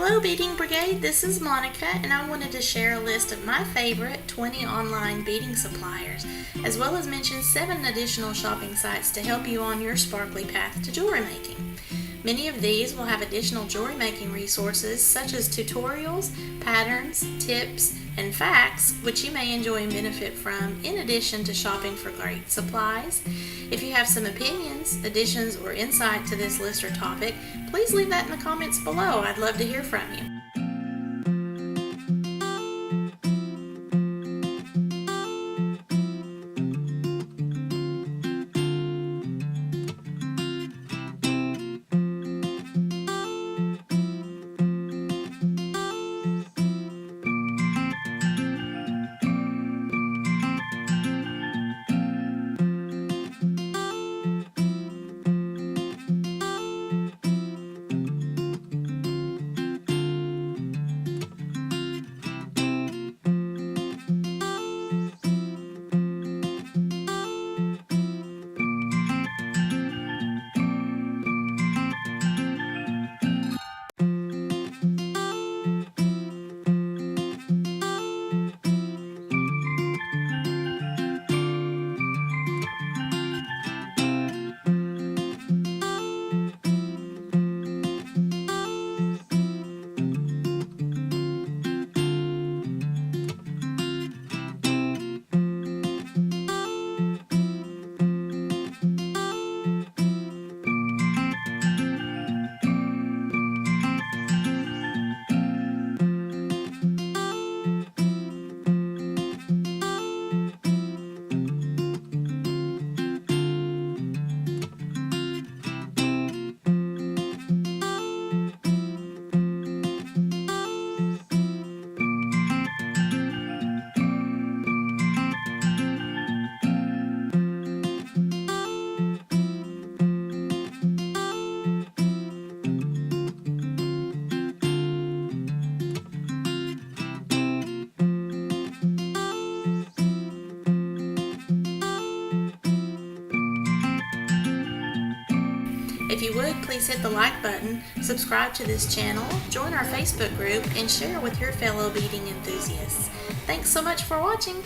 Hello Beading Brigade, this is Monica and I wanted to share a list of my favorite 20 online beading suppliers, as well as mention 7 additional shopping sites to help you on your sparkly path to jewelry making. Many of these will have additional jewelry making resources such as tutorials, patterns, tips, and facts, which you may enjoy and benefit from in addition to shopping for great supplies. If you have some opinions, additions, or insight to this list or topic, please leave that in the comments below. I'd love to hear from you. If you would, please hit the like button, subscribe to this channel, join our Facebook group, and share with your fellow beading enthusiasts. Thanks so much for watching.